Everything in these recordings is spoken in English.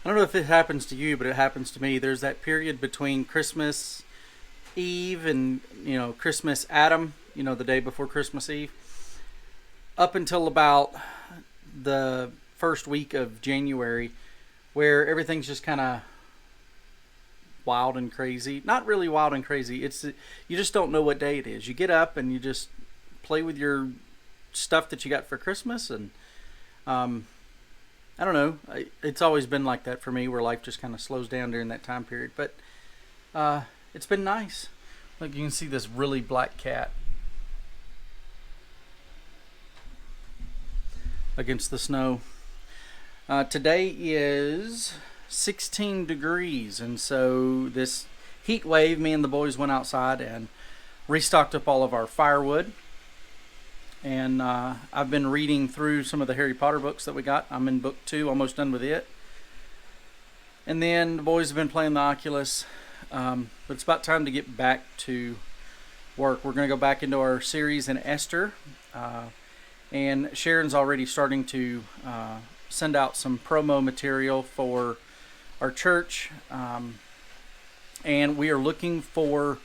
I don't know if it happens to you, but it happens to me. There's that period between Christmas Eve and Christmas Adam, the day before Christmas Eve, up until about the first week of January, where everything's just kind of wild and crazy. Not really wild and crazy. It's you just don't know what day it is. You get up and you just play with your stuff that you got for Christmas, and um, I don't know. It's always been like that for me, where life just kind of slows down during that time period. But it's been nice. Look, you can see this really black cat against the snow. Today is 16 degrees, and so this heat wave, me and the boys went outside and restocked up all of our firewood. And I've been reading through some of the Harry Potter books that we got. I'm in book 2, almost done with it. And then the boys have been playing the Oculus. But it's about time to get back to work. We're going to go back into our series in Esther. And Sharon's already starting to send out some promo material for our church. And we are looking for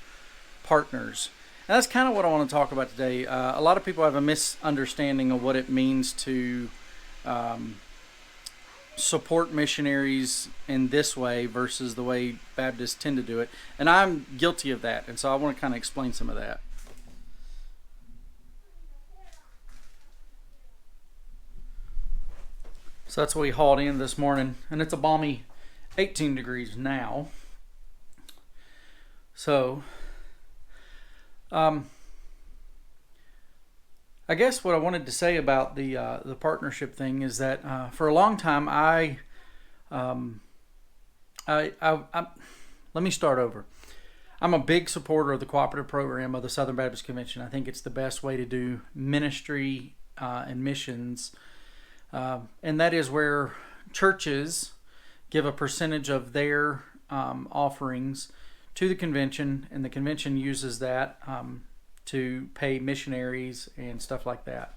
partners. And that's kind of what I want to talk about today. A lot of people have a misunderstanding of what it means to support missionaries in this way versus the way Baptists tend to do it. And I'm guilty of that. And so I want to kind of explain some of that. So that's what we hauled in this morning. And it's a balmy 18 degrees now. So I guess what I wanted to say about the partnership thing is that for a long time let me start over. I'm a big supporter of the cooperative program of the Southern Baptist Convention. I think it's the best way to do ministry and missions, and that is where churches give a percentage of their offerings to the convention, and the convention uses that to pay missionaries and stuff like that.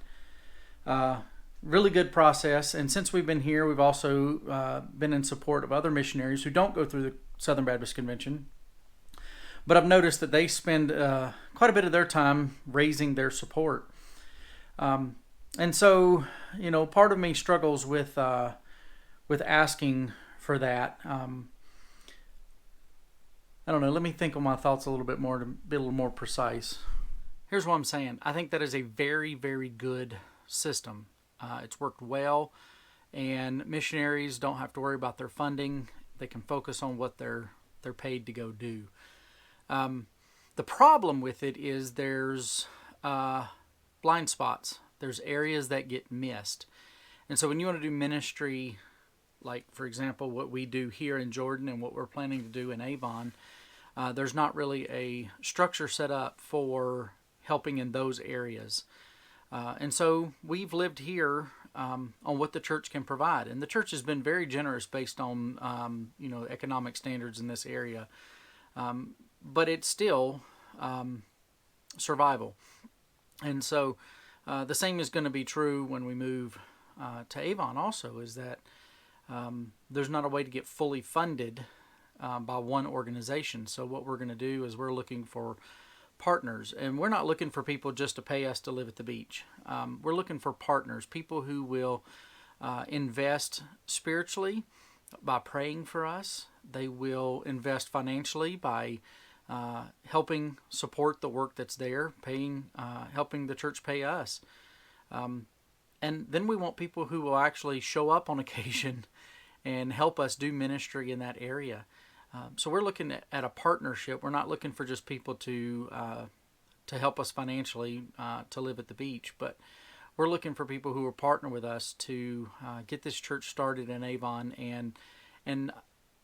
Really good process. And since we've been here, we've also been in support of other missionaries who don't go through the Southern Baptist Convention. But I've noticed that they spend quite a bit of their time raising their support. And so, part of me struggles with asking for that. I don't know. Let me think on my thoughts a little bit more to be a little more precise. Here's what I'm saying. I think that is a very, very good system. It's worked well, and missionaries don't have to worry about their funding. They can focus on what they're paid to go do. The problem with it is there's blind spots. There's areas that get missed. And so when you want to do ministry, like, for example, what we do here in Jordan and what we're planning to do in Avon, there's not really a structure set up for helping in those areas. And so we've lived here on what the church can provide. And the church has been very generous based on, economic standards in this area. But it's still survival. And so the same is going to be true when we move to Avon also, is that there's not a way to get fully funded by one organization. So what we're going to do is we're looking for partners, and we're not looking for people just to pay us to live at the beach. We're looking for partners, people who will invest spiritually by praying for us. They will invest financially by helping support the work that's there, helping the church pay us. And then we want people who will actually show up on occasion and help us do ministry in that area. So we're looking at a partnership. We're not looking for just people to help us financially to live at the beach, but we're looking for people who will partner with us to get this church started in Avon. And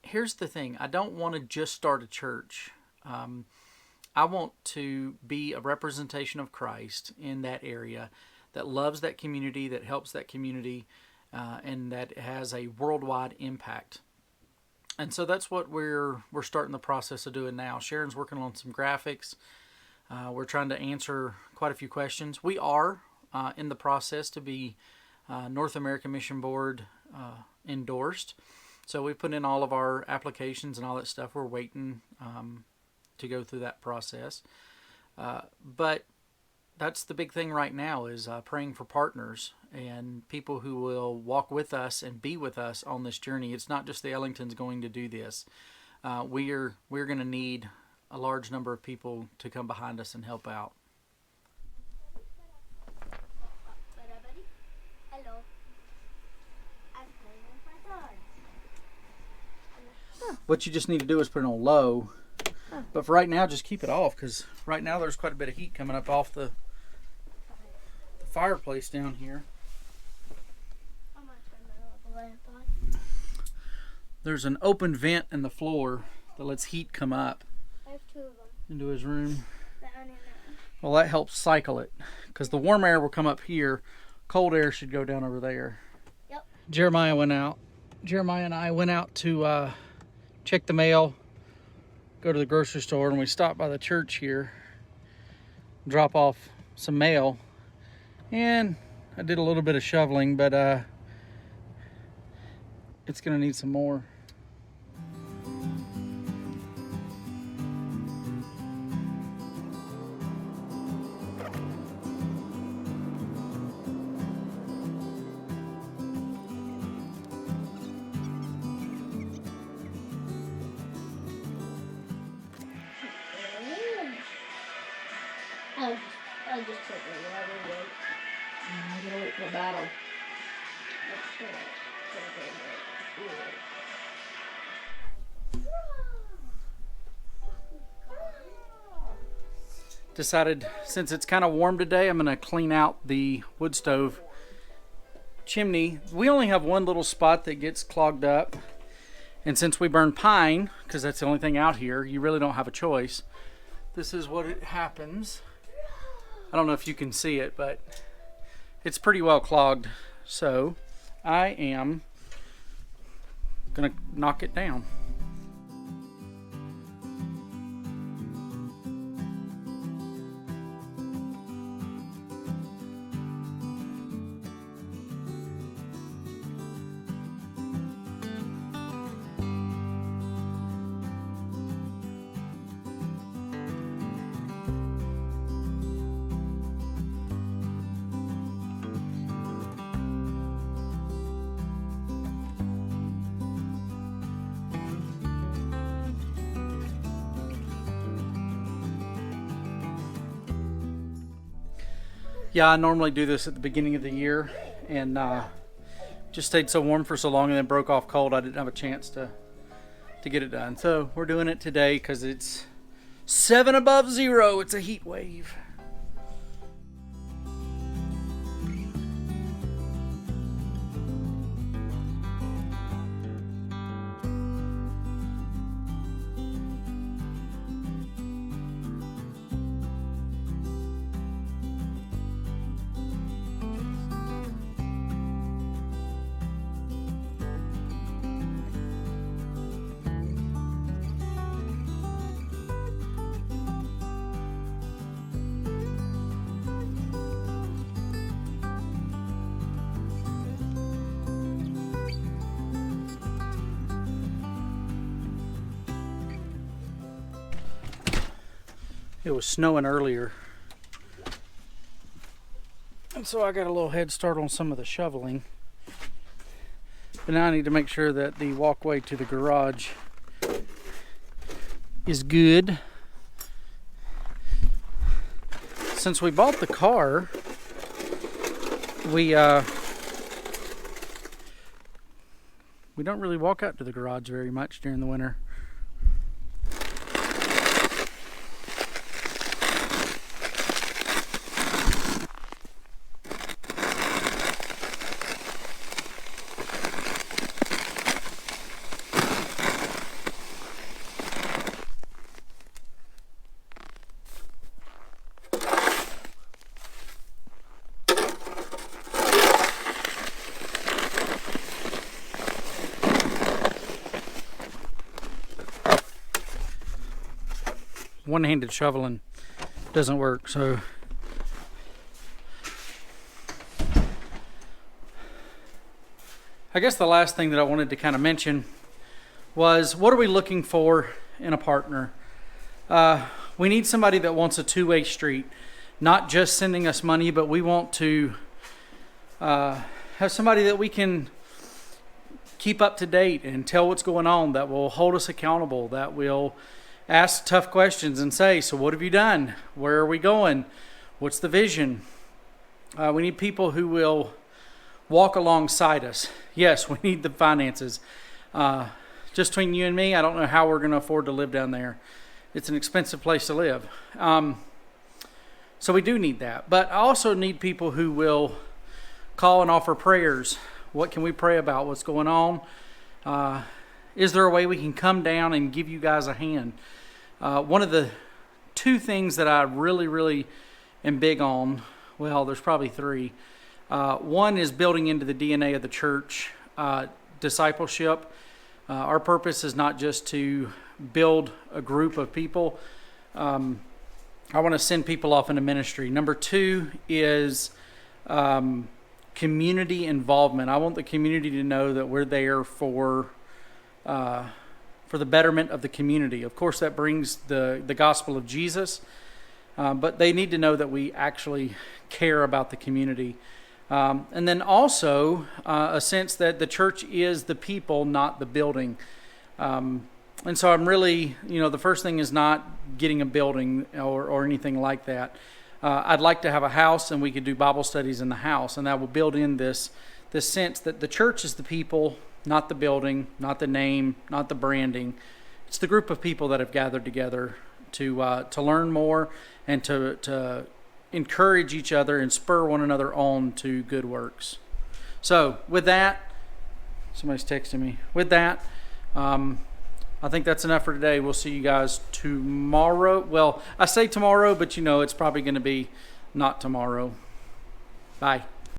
here's the thing: I don't want to just start a church. I want to be a representation of Christ in that area, that loves that community, that helps that community, and that has a worldwide impact. And so that's what we're starting the process of doing now. Sharon's working on some graphics. We're trying to answer quite a few questions. We are in the process to be North American Mission Board endorsed. So we put in all of our applications and all that stuff. We're waiting to go through that process. But that's the big thing right now is praying for partners and people who will walk with us and be with us on this journey. It's not just the Ellingtons going to do this. We're going to need a large number of people to come behind us and help out. Hello. I'm playing with my dogs. What you just need to do is put it on low. But for right now, just keep it off, because right now there's quite a bit of heat coming up off the fireplace down here. I'm going to turn my lamp on. There's an open vent in the floor that lets heat come up I have 2 of them. into his room. That one and that one. Well, that helps cycle it, because the warm air will come up here, cold air should go down over there. Yep. Jeremiah and I went out to check the mail, go to the grocery store, and we stopped by the church here, drop off some mail, and I did a little bit of shoveling, but it's gonna need some more. I'll just put the water in. I'm gonna wait for the battle. Decided, since it's kind of warm today, I'm gonna clean out the wood stove chimney. We only have one little spot that gets clogged up, and since we burn pine, because that's the only thing out here, you really don't have a choice. This is what it happens. I don't know if you can see it, but it's pretty well clogged. So I am gonna knock it down. Yeah, I normally do this at the beginning of the year, and just stayed so warm for so long and then broke off cold, I didn't have a chance to get it done. So we're doing it today because it's 7 above zero. It's a heat wave. It was snowing earlier, and so I got a little head start on some of the shoveling. But now I need to make sure that the walkway to the garage is good. Since we bought the car, we don't really walk out to the garage very much during the winter. One-handed shoveling doesn't work, so I guess the last thing that I wanted to kind of mention was, what are we looking for in a partner? We need somebody that wants a two-way street, not just sending us money, but we want to have somebody that we can keep up to date and tell what's going on, that will hold us accountable, that will ask tough questions and say, so what have you done? Where are we going? What's the vision? We need people who will walk alongside us. Yes, we need the finances. Just between you and me, I don't know how we're going to afford to live down there. It's an expensive place to live. So we do need that. But I also need people who will call and offer prayers. What can we pray about? What's going on? Is there a way we can come down and give you guys a hand? One of the two things that I really am big on, well, there's probably three. One is building into the DNA of the church, discipleship. Our purpose is not just to build a group of people. I want to send people off into ministry. Number two is community involvement. I want the community to know that we're there for the betterment of the community. Of course, that brings the gospel of Jesus, but they need to know that we actually care about the community. And then also a sense that the church is the people, not the building. And so I'm really, the first thing is not getting a building or anything like that. I'd like to have a house, and we could do Bible studies in the house, and that will build in this sense that the church is the people, not the building, not the name, not the branding. It's the group of people that have gathered together to learn more and to encourage each other and spur one another on to good works. So with that, somebody's texting me. With that, I think that's enough for today. We'll see you guys tomorrow. Well, I say tomorrow, but it's probably going to be not tomorrow. Bye.